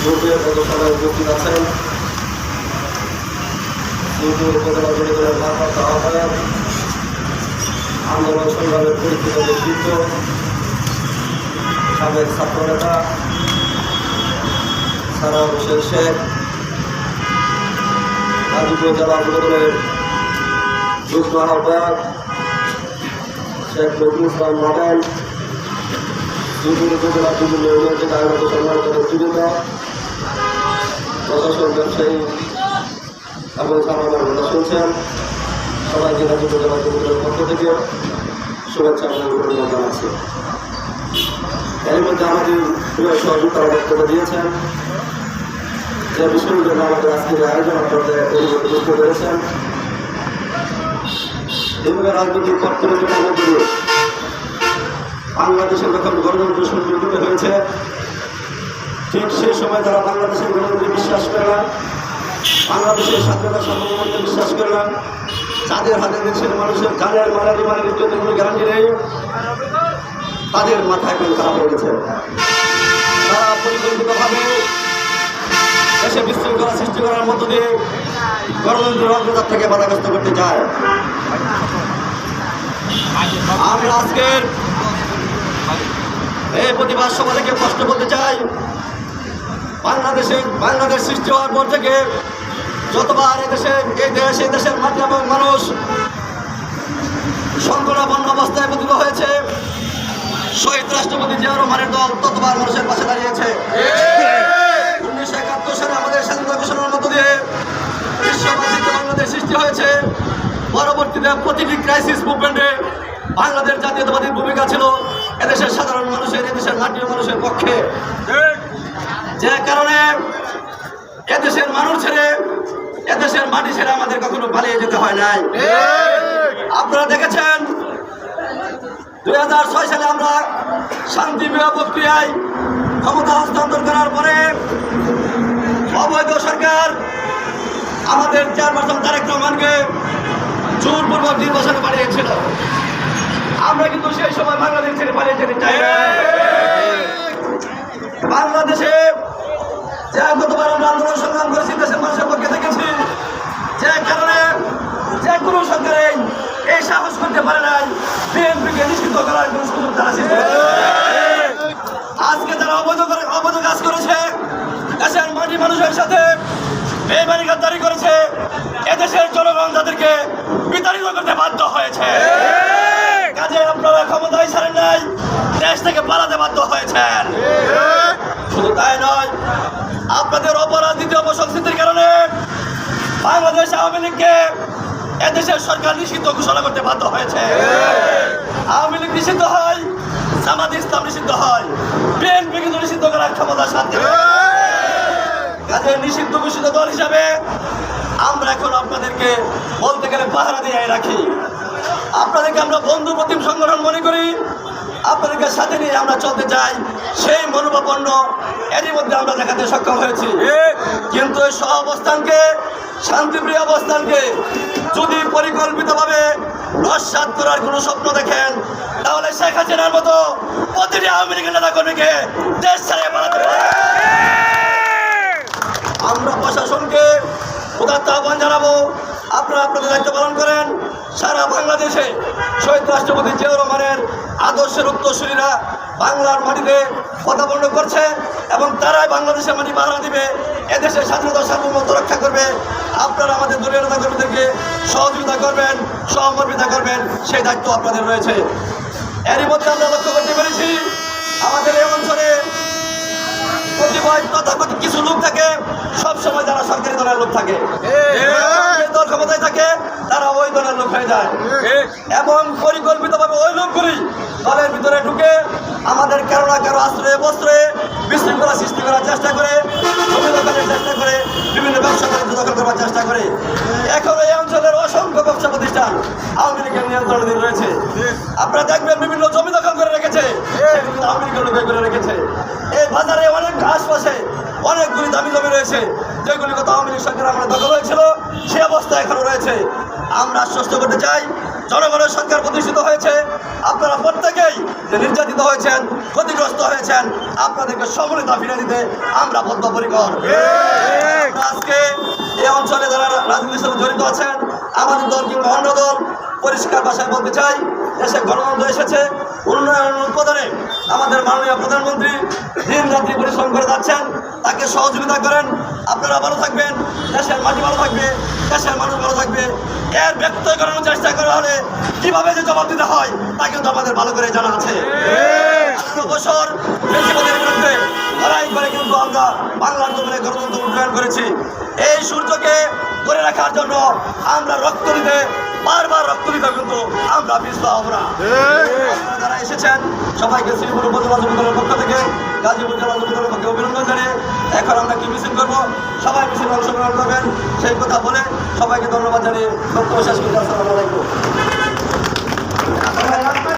গ্রুপের কত সবাই উপস্থিত আছেন। উপজেলা যুবদলের ভারপ্রাপ্ত আহ্বায়ক, আন্দোলন সংগ্রামের পরিচিত ব্যক্তিত্ব, সাবেক ছাত্রনেতা সারার হোসেন শেখ, গাজীপুর জেলা যুবদলের যুগ্ম আহ্বায়ক শেখ নজরুল ইসলাম মডেল, দুপুর উপজেলা বিভিন্ন ইউনিয়ন থেকে আগত সম্মানিত নেতৃবৃন্দ, প্রশাসন, ব্যবসায়ী এবং সাধারণ কথা শুনছেন, সবাইকে গাজীপুর জেলা যুবদলের পক্ষ থেকে শুভেচ্ছা এবং অভিনন্দন জানাচ্ছি। এর মধ্যে আমাদের প্রিয় সহযোগিতারা বক্তব্য দিয়েছেন, যে বিষয়ের জন্য আমাদের আজকের আয়োজন আপনাদের বুঝতে পেরেছেন। এইভাবে রাজনৈতিক পরিবর্তনের মধ্যে দিয়ে বাংলাদেশের যখন গণতন্ত্র সংগঠিত হয়েছে, ঠিক সেই সময় যারা বাংলাদেশের গণতন্ত্রে বিশ্বাস করে না, বাংলাদেশের স্বাধীনতা সার্বভৌমত্বে বিশ্বাস করে না, যাদের হাতে দেশের মানুষের জানের মালারি মানের ইজ্জতের কোনো গ্যারান্টি নেই, তাদের মাথা এখন খারাপ হয়ে গেছে। তারা পরিকল্পিতভাবে দেশে বিশৃঙ্খলা সৃষ্টি করার মধ্য দিয়ে গণতন্ত্রের অগ্রযাত্রা থেকে বাধাগ্রস্ত করতে চায়। আমরা আজকের এই প্রতিবাদ সভা থেকে প্রশ্ন করতে চাই, বাংলাদেশ সৃষ্টি হওয়ার পর থেকে যতবার এই দেশের মাটি এবং মানুষ সংকটাপন্ন অবস্থায় পতিত হয়েছে, শহীদ রাষ্ট্রপতি জিয়াউর রহমানের দল ততবার মানুষের পাশে দাঁড়িয়েছে। 1971 সালে আমাদের স্বাধীনতা ঘোষণার মধ্য দিয়ে বিশ্ববাসীতে বাংলাদেশ সৃষ্টি হয়েছে। পরবর্তীতে প্রতিটি ক্রাইসিস মুভমেন্টে বাংলাদেশ জাতীয়তাবাদীর ভূমিকা ছিল এদেশের সাধারণ মানুষের, এদেশের মাটি মানুষের পক্ষে, যে কারণে এদেশের মানুষ ছেড়ে, এদেশের মাটি ছেড়ে আমাদের কখনো পালিয়ে যেতে হয় নাই। আপনারা দেখেছেন 2006 সালে আমরা শান্তিপ্রিয় প্রক্রিয়ায় ক্ষমতা হস্তান্তর করার পরে অবৈধ সরকার আমাদের চেয়ারপারসন তারেক রহমানকে জোরপূর্বক নির্বাচনে পাঠিয়েছিল। আমরা কিন্তু সেই সময় বাংলাদেশ ছেড়ে পালিয়ে যেতে চাই না। বাংলাদেশে যে গতবার আমরা আন্দোলন সংগ্রাম করেছি, দেশের মানুষের পক্ষে থেকেছি, যে কারণে যে কোনো সরকারে এই সাহস করতে পারে নাই বিএনপিকে নিষিদ্ধ করার কোনো সুযোগ তারা সৃষ্টি করেছে। আজকে তারা অবৈধ কাজ করেছে, দেশের মাটি মানুষের সাথে বেইমানি গাদ্দারি করেছে, এদেশের জনগণ তাদেরকে বিতাড়িত করতে বাধ্য হয়েছে। কাজে আপনারা ক্ষমতায় ছাড়েন নাই, দেশ থেকে পালাতে বাধ্য হয়েছেন। শুধু তাই নয়, আপনাদের অপরাধীতি অপসংস্কৃতির কারণে বাংলাদেশ আওয়ামী লীগকে এদেশের সরকার নিষিদ্ধ ঘোষণা করতে বাধ্য হয়েছে। আওয়ামী লীগ নিষিদ্ধ হয়, জামাত ইসলাম নিষিদ্ধ হয়, বিএনপি কিন্তু নিষিদ্ধ করার ক্ষমতা শান্তি। কাজে নিষিদ্ধ ঘোষিত দল হিসাবে আমরা এখন আপনাদেরকে বলতে গেলে পাহারা দিয়ে রাখি। আপনাদেরকে আমরা বন্ধু প্রতিম সংগঠন মনে করি, আপনাদেরকে সাথে নিয়ে আমরা চলতে চাই, সেই মনোভাবাপন্ন এরই মধ্যে আমরা দেখাতে সক্ষম হয়েছি। কিন্তু এই সহাবস্থানকে, শান্তিপ্রিয় অবস্থানকে যদি পরিকল্পিতভাবে নস্যাৎ করার কোনো স্বপ্ন দেখেন, তাহলে শেখ হাসিনার মতো প্রতিটি আওয়ামী লীগের নেতা কর্মীকে দেশ ছেড়ে পালাতে হবে। আমরা প্রশাসনকে উদাত্ত আহ্বান জানাবো, আপনারা আপনাদের দায়িত্ব পালন করেন। সারা বাংলাদেশে শহীদ রাষ্ট্রপতি জিয়াউর রহমানের আদর্শের উত্তরসূরিরা বাংলার মাটিতে পদার্পণ করছে এবং তারাই বাংলাদেশের মাটি পাহারা দিবে, এদেশের স্বাধীনতা সার্বভৌমত্ব রক্ষা করবে। আপনারা আমাদের দলীয় নেতা কর্মীদেরকে সহযোগিতা করবেন, সহমর্মিতা করবেন, সেই দায়িত্ব আপনাদের রয়েছে। এরই মধ্যে আমরা লক্ষ্য করতে পেরেছি আমাদের এই অঞ্চলে কতিপয় তথাকথিত কিছু লোক থাকে, সবসময় যারা সরকারি দলের লোক থাকে, দল ক্ষমতায় থাকে, তারা ওই দলের লোক হয়ে যায় এবং পরিকল্পিতভাবে ওই লোকগুলি দলের ভিতরে ঢুকে আমাদের কারো না কারো আশ্রয়ে বস্ত্রে বিশৃঙ্খলা সৃষ্টি করার চেষ্টা করে, জমি দখলের চেষ্টা করে, বিভিন্ন ব্যবসা বাণিজ্য দখল করার চেষ্টা করে। এখন এই অঞ্চলের অসংখ্য ব্যবসা প্রতিষ্ঠান আওয়ামী লীগের নিয়ন্ত্রণাধীন রয়েছে। আপনারা দেখবেন বিভিন্ন জমি দখল করে রেখেছে, আওয়ামী লীগের লোক করে রেখেছে। এই বাজারে অনেক আশপাশে অনেকগুলি দামি জমি রয়েছে, যেগুলি কত আওয়ামী লীগ সরকার আমরা দখল হয়েছিল, সে অবস্থা এখনো রয়েছে। আমরা আশ্বস্ত করতে চাই, জনগণের সরকার প্রতিষ্ঠিত হয়েছে, আপনারা প্রত্যেকেই যে নির্যাতিত হয়েছেন, ক্ষতিগ্রস্ত হয়েছেন, আপনাদেরকে সমন্বিত ফিরে দিতে আমরা বদ্ধপরিকর। আজকে এই অঞ্চলে যারা রাজনীতির সাথে জড়িত আছেন, আমাদের দল কিংবা অন্য দল, পরিষ্কার ভাষায় বলতে চাই, দেশে গণতন্ত্র এসেছে, উন্নয়ন উৎপাদনে আমাদের মাননীয় প্রধানমন্ত্রী দিন রাত্রি পরিশ্রম করে যাচ্ছেন, তাকে সহযোগিতা করেন। আপনারা ভালো থাকবেন, দেশের মাটি ভালো থাকবে, দেশের মানুষ ভালো থাকবে। এর ব্যক্ত করানোর চেষ্টা করা হলে কিভাবে যে জবাব দিতে হয় তা কিন্তু আমাদের ভালো করে জানা আছে। 18 বছর বেশিবাদের বিরুদ্ধে লড়াই করে কিন্তু আমরা বাংলার জমিনে গণতন্ত্র উন্নয়ন করেছি। এই সূর্যকে ধরে রাখার জন্য আমরা রক্ত দিতে, বারবার রক্ত দিতে কিন্তু আমরা পিছপা হব না। আপনারা যারা এসেছেন সবাইকে শ্রীপুর উপজেলা যুবদলের পক্ষ থেকে, গাজীপুর জেলা যুবদলের পক্ষে অভিনন্দন জানিয়ে এখন আমরা কি মিছিল করবো, সবাই মিছিল অংশগ্রহণ করবেন সেই কথা বলে সবাইকে ধন্যবাদ জানিয়ে বক্তব্য শেষ করতে আসসালামু আলাইকুম।